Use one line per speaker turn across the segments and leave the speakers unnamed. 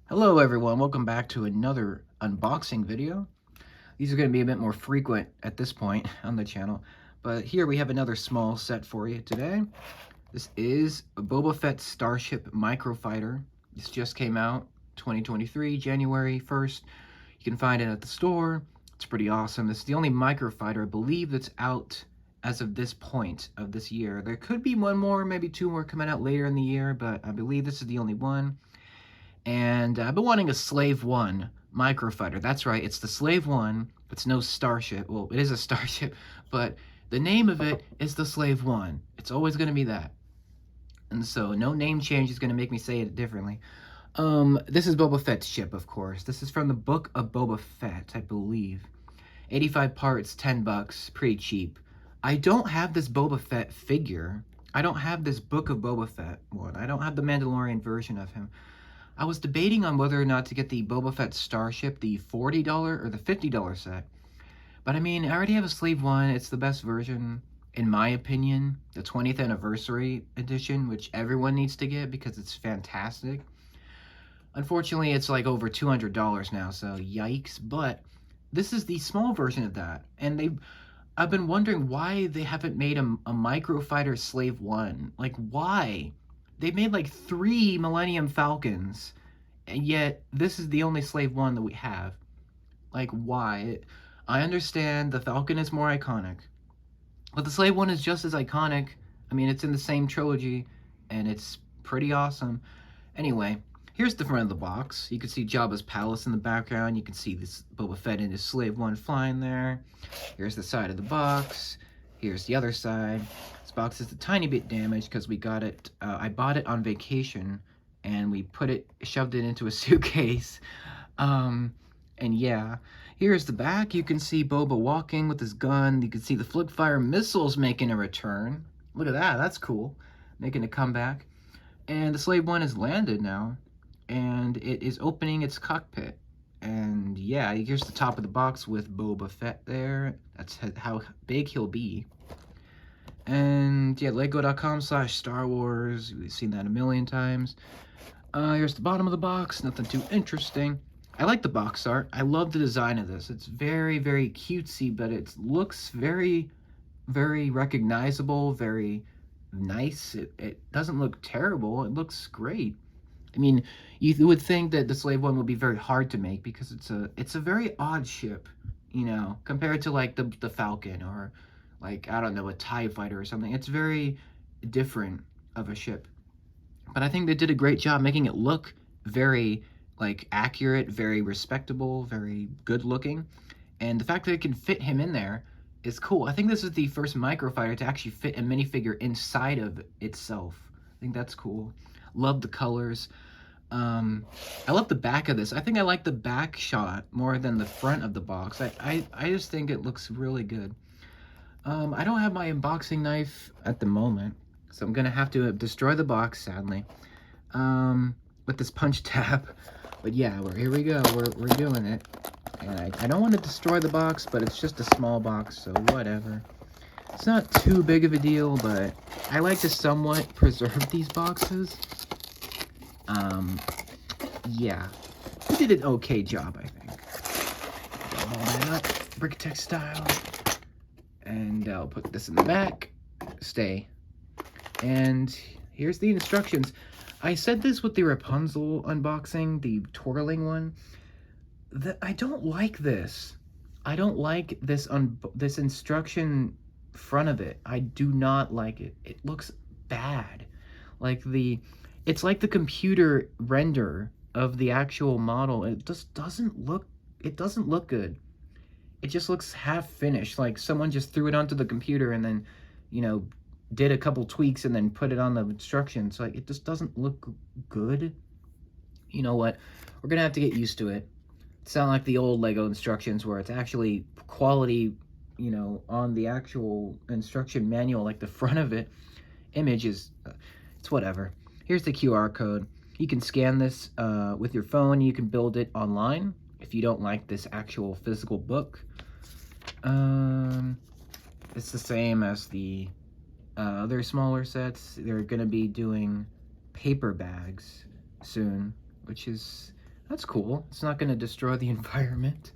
Hello everyone, welcome back to another unboxing video. These are going to be a bit more frequent at this point on the channel, but here we have another small set for you today. This is a Boba Fett Starship Microfighter. This just came out 2023, January 1st. You can find it at the store. It's pretty awesome. This is the only Microfighter, I believe, that's out as of this point of this year. There could be one more, maybe two more coming out later in the year, but I believe this is the only one. And I've been wanting a Slave 1 Microfighter. That's right, it's the Slave 1. It's no Starship. Well, it is a Starship, but the name of it is the Slave 1. It's always going to be that. And so no name change is going to make me say it differently. This is Boba Fett's ship, of course. This is from the Book of Boba Fett, I believe. 85 parts, 10 bucks, pretty cheap. I don't have this Boba Fett figure. I don't have this Book of Boba Fett one. I don't have the Mandalorian version of him. I was debating on whether or not to get the Boba Fett Starship, the $40 or the $50 set. But I mean, I already have a Slave 1. It's the best version, in my opinion. The 20th Anniversary Edition, which everyone needs to get because it's fantastic. Unfortunately, it's like over $200 now, so yikes. But this is the small version of that. And I've been wondering why they haven't made a Microfighter Slave 1. Like, why? They made like 3 Millennium Falcons, and yet this is the only Slave 1 that we have. Like, why? I understand the Falcon is more iconic, but the Slave 1 is just as iconic. I mean, it's in the same trilogy, and it's pretty awesome. Anyway, here's the front of the box. You can see Jabba's palace in the background. You can see this Boba Fett and his Slave 1 flying there. Here's the side of the box. Here's the other side. This box is a tiny bit damaged because we got it, I bought it on vacation and we shoved it into a suitcase. And yeah, here's the back. You can see Boba walking with his gun. You can see the flip-fire missiles making a return. Look at that, that's cool. Making a comeback. And the Slave 1 has landed now, and it is opening its cockpit. And yeah, here's the top of the box with Boba Fett there. That's how big he'll be. And yeah, lego.com/Star Wars. We've seen that a million times. Here's the bottom of the box. Nothing too interesting. I like the box art. I love the design of this. It's very, very cutesy, but it looks very, very recognizable, very nice. It doesn't look terrible. It looks great. I mean, you would think that the Slave 1 would be very hard to make because it's a very odd ship, you know, compared to like the Falcon or like, I don't know, a TIE fighter or something. It's very different of a ship. But I think they did a great job making it look very like accurate, very respectable, very good looking. And the fact that it can fit him in there is cool. I think this is the first Microfighter to actually fit a minifigure inside of itself. I think that's cool. Love the colors. I love the back of this. I think I like the back shot more than the front of the box. I just think it looks really good. I don't have my unboxing knife at the moment, so I'm gonna have to destroy the box, sadly, with this punch tab. But yeah, here we go. We're doing it. And I don't want to destroy the box, but it's just a small box, so whatever. It's not too big of a deal, but I like to somewhat preserve these boxes. Yeah. We did an okay job, I think. All that up, Brickatech style. And I'll put this in the back. Stay. And here's the instructions. I said this with the Rapunzel unboxing, the twirling one. I don't like this. I don't like this this instruction front of it. I do not like it. It looks bad. It's like the computer render of the actual model. It just doesn't look good. It just looks half finished, like someone just threw it onto the computer and then, you know, did a couple tweaks and then put it on the instructions. Like, it just doesn't look good. You know what? We're gonna have to get used to it. It's not like the old Lego instructions where it's actually quality, you know, on the actual instruction manual, like the front of it. Images, it's whatever. Here's the QR code. You can scan this with your phone. You can build it online if you don't like this actual physical book. It's the same as the other smaller sets. They're gonna be doing paper bags soon, which is That's cool. It's not going to destroy the environment.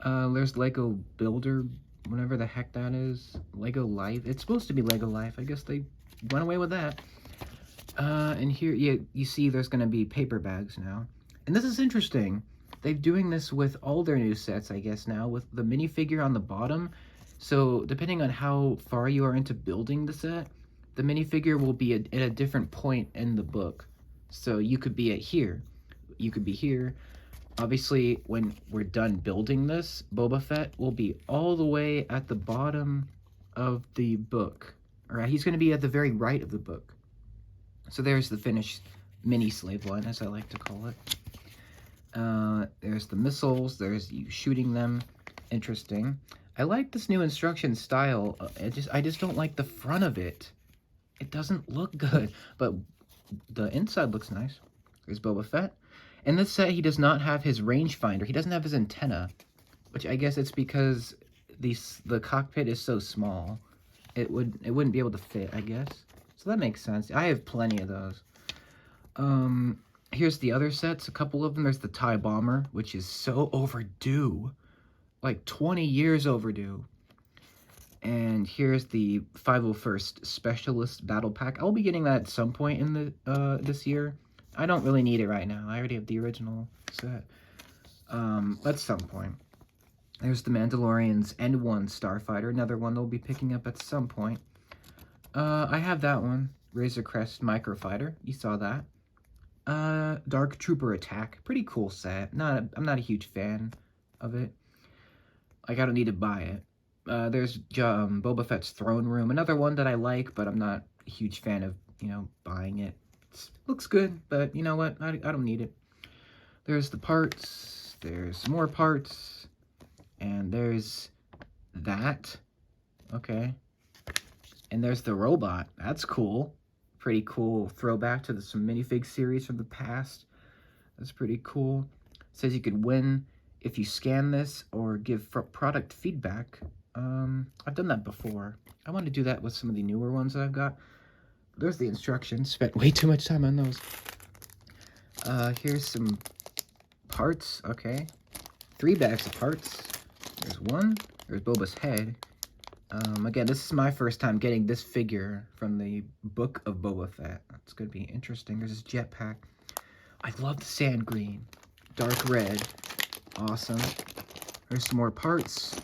There's Lego Builder, whatever the heck that is. Lego Life. It's supposed to be Lego Life. I guess they went away with that. And here, yeah, you see there's going to be paper bags now. And this is interesting. They're doing this with all their new sets, I guess, now, with the minifigure on the bottom. So, depending on how far you are into building the set, the minifigure will be at a different point in the book. So, you could be at here. You could be here. Obviously, when we're done building this, Boba Fett will be all the way at the bottom of the book. Alright, he's going to be at the very right of the book. So there's the finished mini slave one, as I like to call it. There's the missiles. There's you shooting them. Interesting. I like this new instruction style. I just don't like the front of it. It doesn't look good, but the inside looks nice. There's Boba Fett. In this set, he does not have his rangefinder. He doesn't have his antenna, which I guess it's because the cockpit is so small. It wouldn't be able to fit, I guess. So that makes sense. I have plenty of those. Here's the other sets, a couple of them. There's the TIE Bomber, which is so overdue. Like 20 years overdue. And here's the 501st Specialist Battle Pack. I'll be getting that at some point in the this year. I don't really need it right now. I already have the original set. At some point. There's the Mandalorian's N1 Starfighter, another one they'll be picking up at some point. I have that one. Razor Crest Microfighter. You saw that. Dark Trooper Attack. Pretty cool set. I'm not a huge fan of it. Like, I don't need to buy it. There's Boba Fett's Throne Room. Another one that I like, but I'm not a huge fan of, buying it. It looks good, but you know what? I don't need it. There's the parts. There's more parts. And there's that. Okay. And there's the robot. That's cool. Pretty cool throwback to some minifig series from the past. That's pretty cool. It says you could win if you scan this or give product feedback. I've done that before. I want to do that with some of the newer ones that I've got. There's the instructions. Spent way too much time on those. Here's some parts. Okay. 3 bags of parts. There's one. There's Boba's head. Again, this is my first time getting this figure from the Book of Boba Fett. It's going to be interesting. There's this jetpack. I love the sand green. Dark red. Awesome. There's some more parts.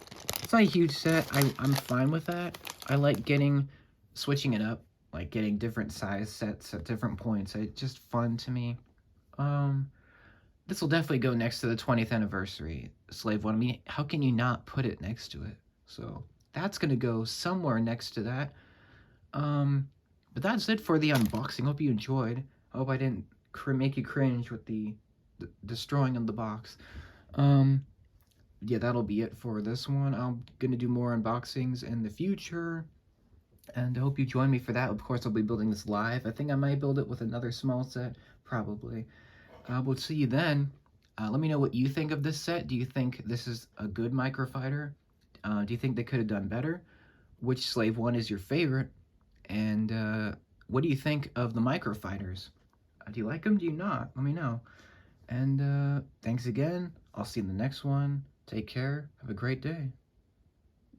It's not a huge set. I'm fine with that. I like switching it up. Like getting different size sets at different points. It's just fun to me. This will definitely go next to the 20th anniversary Slave One. I mean, how can you not put it next to it? So that's going to go somewhere next to that. But that's it for the unboxing. Hope you enjoyed. Hope I didn't make you cringe with the destroying of the box. Yeah, that'll be it for this one. I'm going to do more unboxings in the future. And I hope you join me for that. Of course, I'll be building this live. I think I might build it with another small set. Probably. We'll see you then. Let me know what you think of this set. Do you think this is a good Microfighter? Do you think they could have done better? Which Slave One is your favorite? And what do you think of the Microfighters? Do you like them? Do you not? Let me know. And thanks again. I'll see you in the next one. Take care. Have a great day.